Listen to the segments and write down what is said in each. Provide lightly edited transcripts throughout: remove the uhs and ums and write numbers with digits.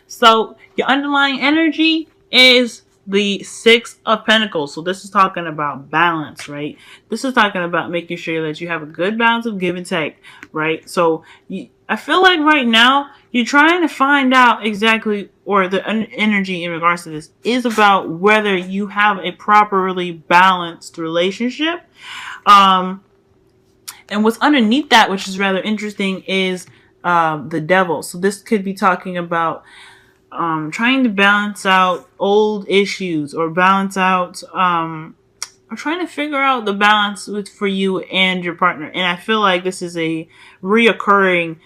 So your underlying energy is the Six of Pentacles. So this is talking about balance, right? This is talking about making sure that you have a good balance of give and take, right? So I feel like right now you're trying to find out exactly, or the energy in regards to this is about whether you have a properly balanced relationship. Um, and what's underneath that, which is rather interesting, is the devil. So this could be talking about trying to balance out old issues, or balance out, or trying to figure out the balance for you and your partner. And I feel like this is a reoccurring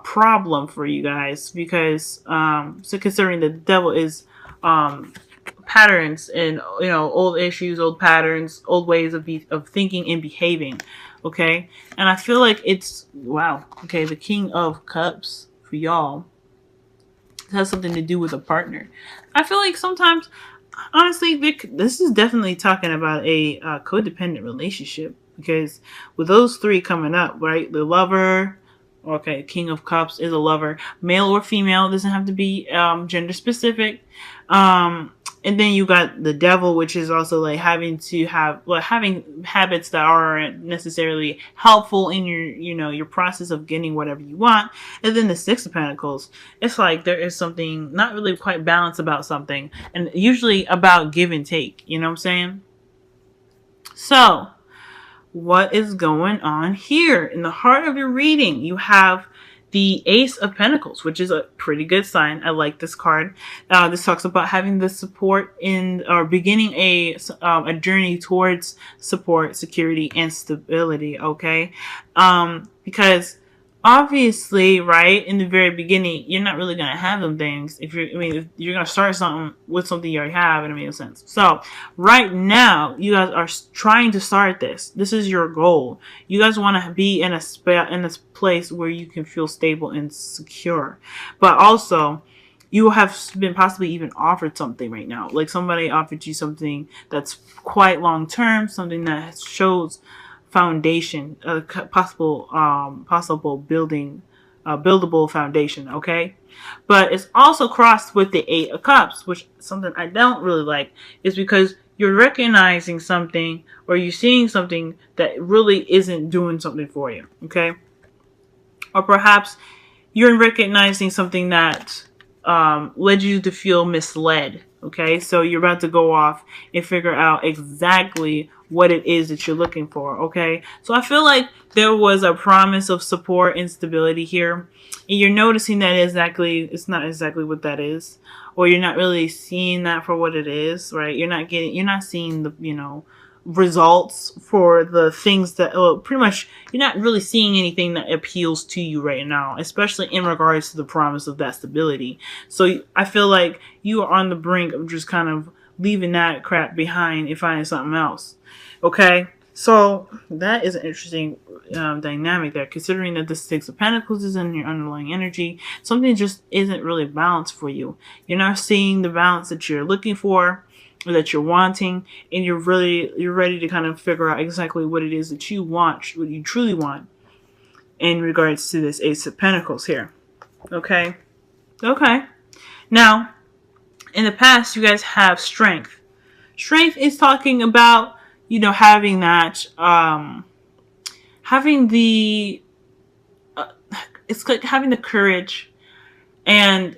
problem for you guys, because so considering the devil is patterns and, old issues, old patterns, old ways of thinking and behaving. Okay, and I feel like it's, wow, okay, the King of Cups for y'all has something to do with a partner. I feel like sometimes, honestly, this is definitely talking about a codependent relationship, because with those three coming up, right? The lover, okay, King of Cups is a lover, male or female, doesn't have to be gender specific. And then you got the devil, which is also like having habits that aren't necessarily helpful in your process of getting whatever you want. And then the Six of Pentacles, it's like there is something not really quite balanced about something, and usually about give and take. You know what I'm saying? So, what is going on here? In the heart of your reading, you have the Ace of Pentacles, which is a pretty good sign. I like this card. This talks about having the support in, or beginning a journey towards support, security, and stability. Okay, because obviously, right in the very beginning, you're not really gonna have them things. If you're gonna start something with something you already have, and it makes sense. So right now, you guys are trying to start this. This is your goal. You guys want to be in this place where you can feel stable and secure, but also you have been possibly even offered something right now. Like somebody offered you something that's quite long term, something that shows foundation, possible buildable foundation. Okay, but it's also crossed with the Eight of Cups, which is something I don't really like, is because you're recognizing something, or you're seeing something that really isn't doing something for you. Okay, or perhaps you're recognizing something that led you to feel misled. Okay, so you're about to go off and figure out exactly what it is that you're looking for. Okay, so I feel like there was a promise of support and stability here, and you're noticing that it's not exactly what that is, or you're not really seeing that for what it is, right? You're not seeing the results for the things that, well, pretty much you're not really seeing anything that appeals to you right now, especially in regards to the promise of that stability. So I feel like you are on the brink of just kind of leaving that crap behind and finding something else. Okay, so that is an interesting dynamic there, considering that the Six of Pentacles is in your underlying energy. Something just isn't really balanced for you. You're not seeing the balance that you're looking for, or that you're wanting, and you're ready to kind of figure out exactly what it is that you want, what you truly want, in regards to this Ace of Pentacles here. Okay. Now, in the past, you guys have strength. Strength is talking about, having that, having the, it's like having the courage and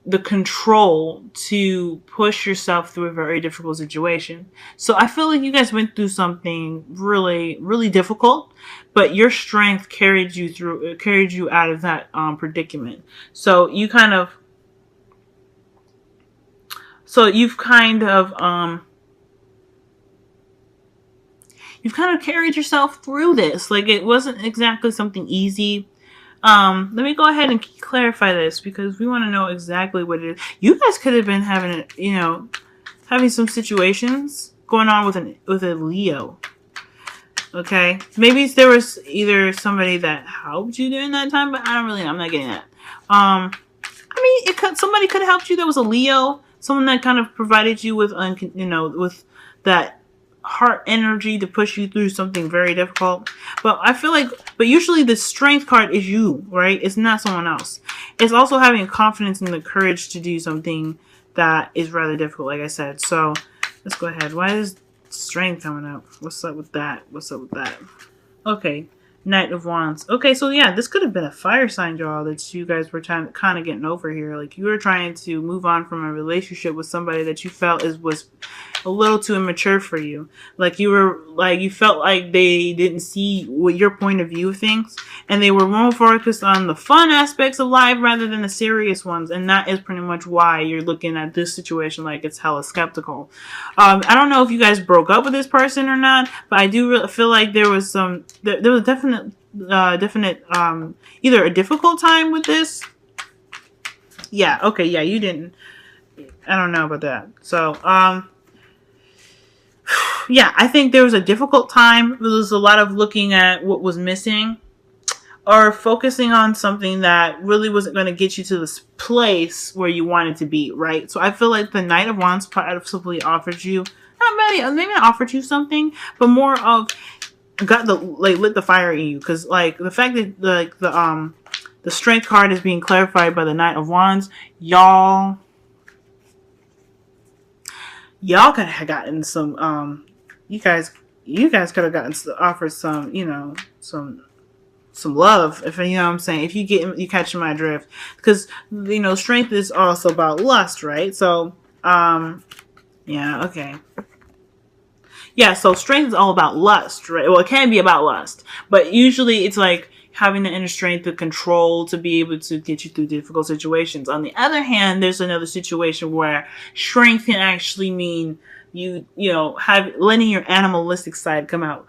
the control to push yourself through a very difficult situation. So I feel like you guys went through something really, really difficult, but your strength carried you out of that predicament. So you've kind of carried yourself through this. Like, it wasn't exactly something easy. Let me go ahead and clarify this, because we want to know exactly what it is. You guys could have been having some situations going on with a Leo. Okay, maybe there was either somebody that helped you during that time, but I don't really know. I'm not getting that. Somebody could have helped you that was a Leo, someone that kind of provided you with with that heart energy to push you through something very difficult. But I feel like, but usually the strength card is you, right? It's not someone else. It's also having confidence and the courage to do something that is rather difficult, like I said. So let's go ahead. Why is strength coming up? What's up with that? What's up with that? Okay. Knight of Wands. Okay, so yeah, this could have been a fire sign, y'all, that you guys were kind of getting over here. Like, you were trying to move on from a relationship with somebody that you felt was a little too immature for you. Like, you felt like they didn't see what your point of view of things, and they were more focused on the fun aspects of life rather than the serious ones. And that is pretty much why you're looking at this situation like it's hella skeptical. I don't know if you guys broke up with this person or not, but I do feel like there was definite either a difficult time with this. Yeah, okay, yeah, you didn't. I don't know about that. So, yeah, I think there was a difficult time. There was a lot of looking at what was missing or focusing on something that really wasn't going to get you to this place where you wanted to be, right? So I feel like the Knight of Wands possibly offered you, maybe not offered you something, but more of lit the fire in you, because like the fact that the strength card is being clarified by the Knight of Wands, y'all could have gotten some you guys could have gotten offered some, some love, if you know what I'm saying, if you catch my drift, because strength is also about lust, right? So yeah, okay. Yeah, so strength is all about lust, right? Well, it can be about lust, but usually it's like having the inner strength to control, to be able to get you through difficult situations. On the other hand, there's another situation where strength can actually mean have letting your animalistic side come out,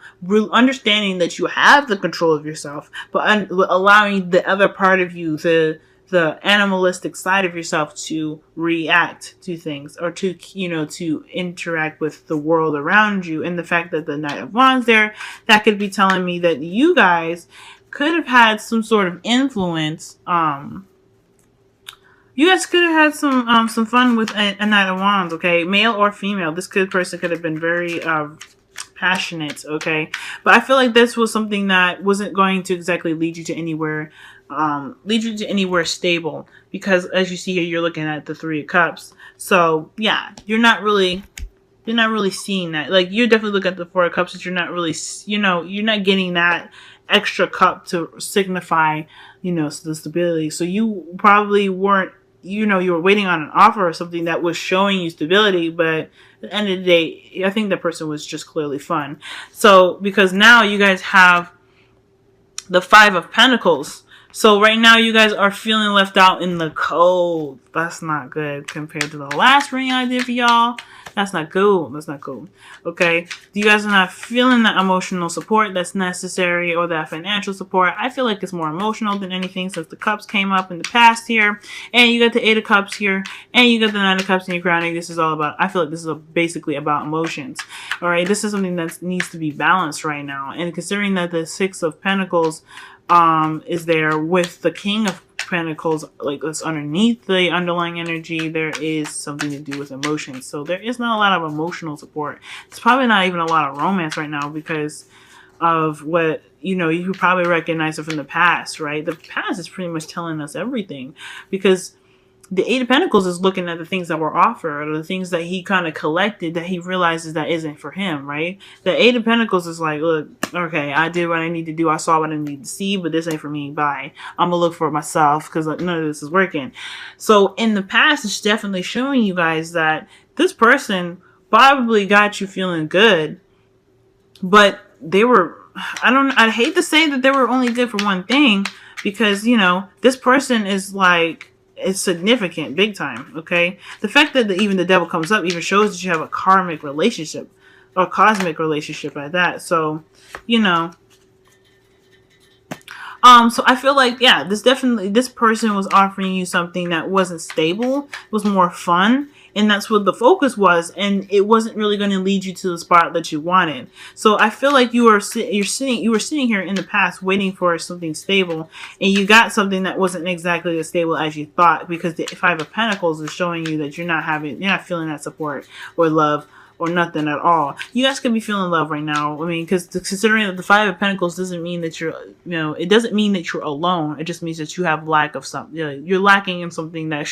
understanding that you have the control of yourself, but allowing the other part of you, the animalistic side of yourself, to react to things, or to interact with the world around you. And the fact that the Knight of Wands there, that could be telling me that you guys could have had some sort of influence. You guys could have had some fun with a Knight of Wands, okay? Male or female. This person could have been very passionate, okay? But I feel like this was something that wasn't going to exactly lead you to anywhere stable, because as you see here, you're looking at the Three of Cups. So yeah, you're not really seeing that. Like, you're definitely looking at the Four of Cups, but you're not really, you're not getting that extra cup to signify, the stability. So you probably weren't, you were waiting on an offer or something that was showing you stability, but at the end of the day, I think that person was just clearly fun. So, because now you guys have the Five of Pentacles. So right now you guys are feeling left out in the cold. That's not good compared to the last reading I did for y'all. That's not cool. That's not cool. Okay? You guys are not feeling that emotional support that's necessary, or that financial support. I feel like it's more emotional than anything, since the Cups came up in the past here. And you got the Eight of Cups here. And you got the Nine of Cups in your crowning. This is all about, I feel like this is basically about emotions. Alright? This is something that needs to be balanced right now. And considering that the Six of Pentacles is there with the King of Pentacles, like that's underneath the underlying energy, there is something to do with emotions. So there is not a lot of emotional support. It's probably not even a lot of romance right now, because of what, you probably recognize it from the past, right? The past is pretty much telling us everything, because the Eight of Pentacles is looking at the things that were offered, or the things that he kind of collected that he realizes that isn't for him, right? The Eight of Pentacles is like, look, okay, I did what I need to do. I saw what I need to see, but this ain't for me. Bye. I'm going to look for it myself, because none of this is working. So in the past, it's definitely showing you guys that this person probably got you feeling good, but they were, I'd hate to say that they were only good for one thing, because, this person is like, it's significant, big time, okay? The fact that even the Devil comes up even shows that you have a karmic relationship, or cosmic relationship at that. So, so I feel like, yeah, this person was offering you something that wasn't stable, was more fun, and that's what the focus was, and it wasn't really going to lead you to the spot that you wanted. So I feel like you were sitting here in the past waiting for something stable, and you got something that wasn't exactly as stable as you thought, because the Five of Pentacles is showing you that you're not feeling that support or love or nothing at all. You guys could be feeling love right now. I mean, because considering that the Five of Pentacles doesn't mean that you're, it doesn't mean that you're alone. It just means that you have lack of something. You're lacking in something that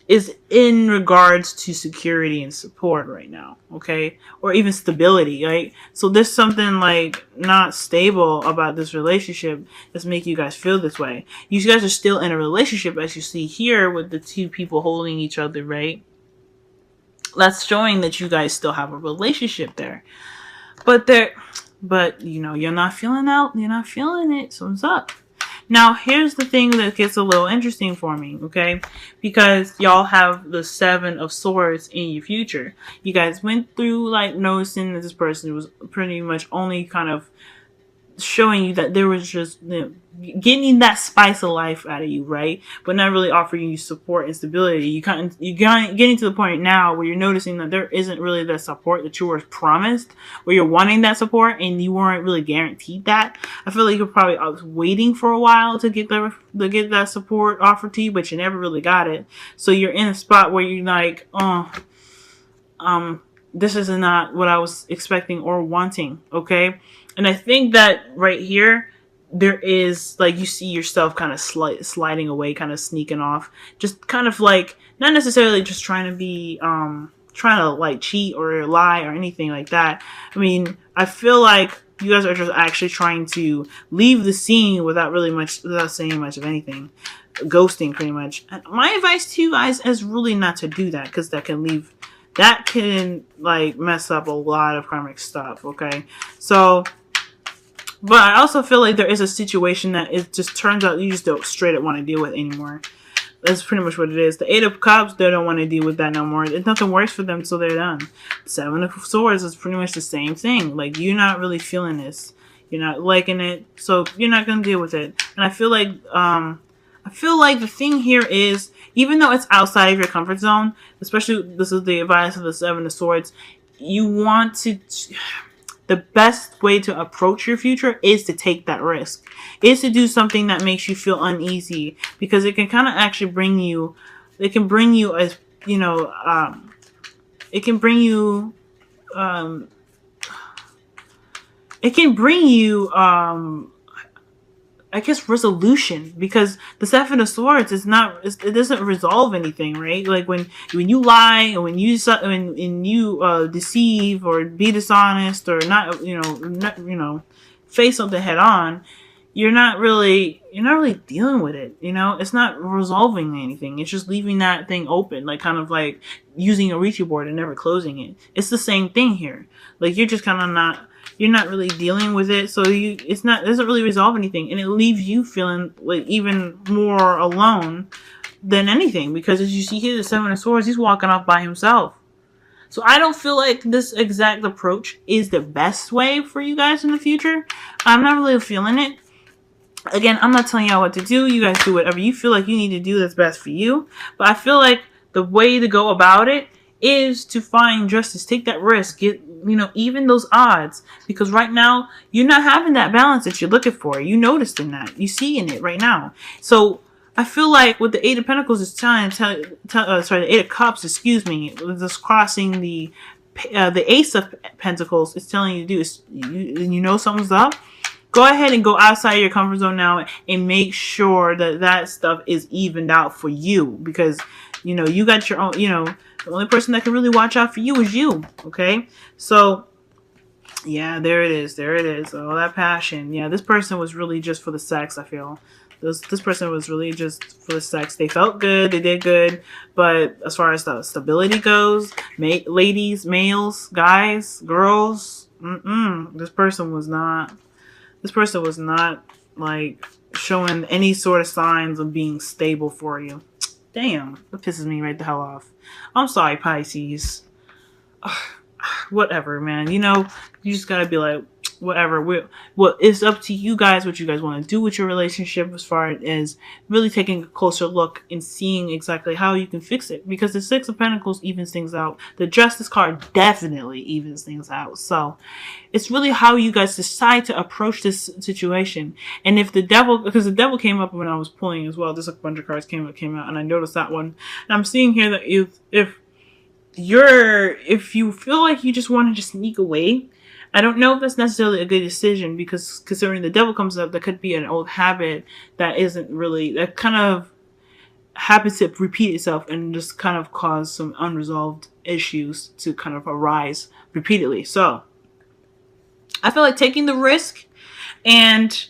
is in regards to security and support right now, okay? Or even stability, right? So there's something like not stable about this relationship that's making you guys feel this way. You guys are still in a relationship, as you see here, with the two people holding each other, right? That's showing that you guys still have a relationship there. But you're not feeling it, so what's up? Now, here's the thing that gets a little interesting for me, okay? Because y'all have the Seven of Swords in your future. You guys went through, like, noticing that this person was pretty much only kind of showing you that there was just getting that spice of life out of you, right? But not really offering you support and stability. You're getting to the point now where you're noticing that there isn't really the support that you were promised, where you're wanting that support and you weren't really guaranteed that. I feel like you're probably waiting for a while to get that support offered to you, but you never really got it. So you're in a spot where you're like, this is not what I was expecting or wanting, okay? And I think that right here, there is, like, you see yourself kind of sliding away, kind of sneaking off. Just kind of like, not necessarily just trying to be, trying to, like, cheat or lie or anything like that. I mean, I feel like you guys are just actually trying to leave the scene without saying much of anything. Ghosting, pretty much. And my advice to you guys is really not to do that, because that can, like, mess up a lot of karmic stuff, okay? So, but I also feel like there is a situation that it just turns out you just don't straight up want to deal with anymore. That's pretty much what it is. The Eight of Cups, they don't want to deal with that no more. It's nothing works for them, so they're done. Seven of Swords is pretty much the same thing. Like, you're not really feeling this. You're not liking it, so you're not going to deal with it. And I feel like the thing here is, even though it's outside of your comfort zone, especially this is the advice of the Seven of Swords, you want to... The best way to approach your future is to take that risk. Is to do something that makes you feel uneasy, because it can kind of actually bring you... It can bring you as, it can bring you... I guess resolution, because the Seven of Swords it doesn't resolve anything, right? Like when you lie and when you deceive or be dishonest or not face something head on, you're not really dealing with it. It's not resolving anything. It's just leaving that thing open, like kind of like using a Ouija board and never closing it. It's the same thing here. Like you're just kind of you're not really dealing with it, so it doesn't really resolve anything, and it leaves you feeling like even more alone than anything, because as you see here, the Seven of Swords, he's walking off by himself. So I don't feel like this exact approach is the best way for you guys in the future. I'm not really feeling it. Again, I'm not telling y'all what to do. You guys do whatever you feel like you need to do that's best for you, but I feel like the way to go about it is to find justice, take that risk, get, even those odds, because right now you're not having that balance that you're looking for. You noticed in that, you see in it right now. So I feel like with the Eight of Pentacles is the Eight of Cups, excuse me, just crossing the Ace of Pentacles is telling you to do is, something's up. Go ahead and go outside your comfort zone now and make sure that stuff is evened out for you, because you got your own, the only person that can really watch out for you is you, okay? So, yeah, there it is. All that passion. Yeah, this person was really just for the sex, I feel. This person was really just for the sex. They felt good. They did good. But as far as the stability goes, ladies, males, guys, girls, this person was not, like, showing any sort of signs of being stable for you. Damn, that pisses me right the hell off. I'm sorry, Pisces. Whatever, man. You just gotta be like, whatever. It's up to you guys what you guys want to do with your relationship, as far as really taking a closer look and seeing exactly how you can fix it. Because the Six of Pentacles evens things out. The Justice card definitely evens things out. So it's really how you guys decide to approach this situation. And if because the Devil came up when I was pulling as well. Just a bunch of cards came out, and I noticed that one. And I'm seeing here that if if you feel like you just want to just sneak away, I don't know if that's necessarily a good decision, because considering the devil comes up, that could be an old habit that isn't really, that kind of happens to repeat itself and just kind of cause some unresolved issues to kind of arise repeatedly. So I feel like taking the risk and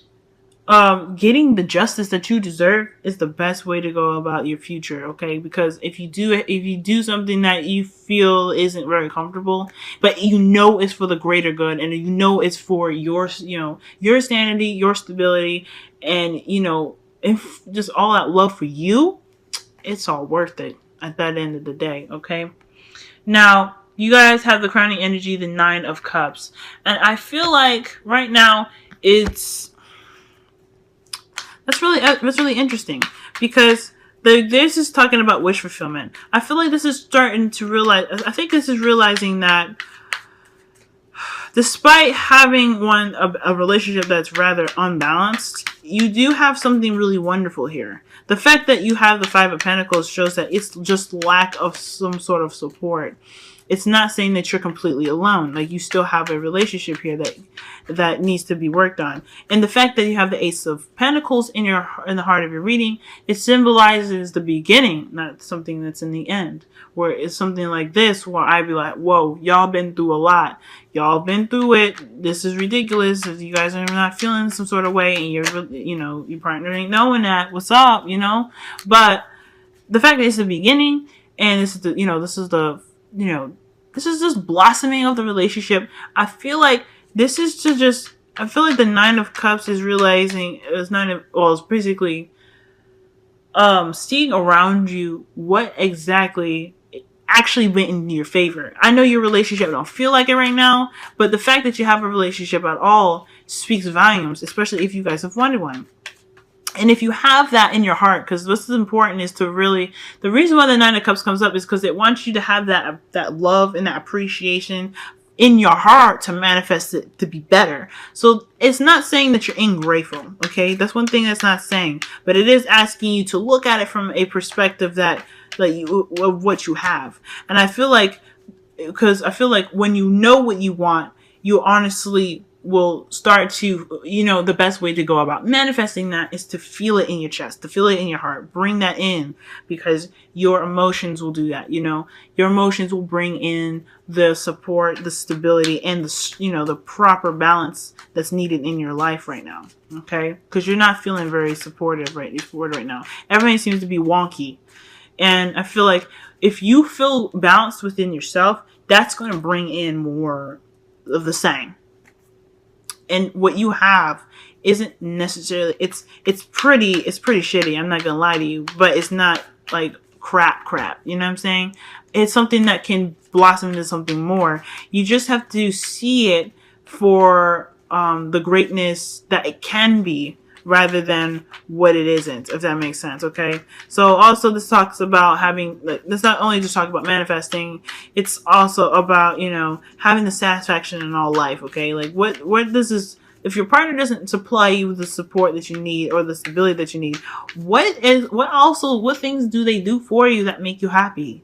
getting the justice that you deserve is the best way to go about your future. Okay, because if you do something that you feel isn't very comfortable, but you know it's for the greater good, and you know it's for your, your sanity, your stability, and if just all that love for you, it's all worth it at that end of the day. Okay, now you guys have the crowning energy, the Nine of Cups, and I feel like right now it's that's really interesting, because this is talking about wish fulfillment. I feel like this is starting to realize. I think this is realizing that despite having a relationship that's rather unbalanced, you do have something really wonderful here. The fact that you have the Five of Pentacles shows that it's just lack of some sort of support. It's not saying that you're completely alone. Like, you still have a relationship here that needs to be worked on. And the fact that you have the Ace of Pentacles in the heart of your reading, it symbolizes the beginning, not something that's in the end. Where it's something like this, where I'd be like, whoa, y'all been through a lot. Y'all been through it. This is ridiculous. If you guys are not feeling some sort of way, and your partner ain't knowing that, what's up, But the fact that it's the beginning, and this is this is just blossoming of the relationship. I feel like I feel like the Nine of Cups is realizing, it's basically seeing around you what exactly actually went in your favor. I know your relationship don't feel like it right now, but the fact that you have a relationship at all speaks volumes, especially if you guys have wanted one. And if you have that in your heart, because what's important is to really, the reason why the Nine of Cups comes up is because it wants you to have that love and that appreciation in your heart to manifest it to be better. So it's not saying that you're ungrateful, okay? That's one thing that's not saying, but it is asking you to look at it from a perspective of what you have. And I feel like when you know what you want, you honestly will start to, the best way to go about manifesting that is to feel it in your chest, to feel it in your heart, bring that in, because your emotions will do that. Your emotions will bring in the support, the stability, and the proper balance that's needed in your life right now. Okay, because you're not feeling very supportive right now. Everything seems to be wonky, and I feel like if you feel balanced within yourself, that's going to bring in more of the same. And what you have isn't necessarily, it's pretty shitty. I'm not gonna lie to you, but it's not like crap. You know what I'm saying? It's something that can blossom into something more. You just have to see it for the greatness that it can be, rather than what it isn't, if that makes sense. Okay, so also this talks about this not only just talk about manifesting, it's also about having the satisfaction in all life. Okay, like what this is, if your partner doesn't supply you with the support that you need or the stability that you need, what things do they do for you that make you happy?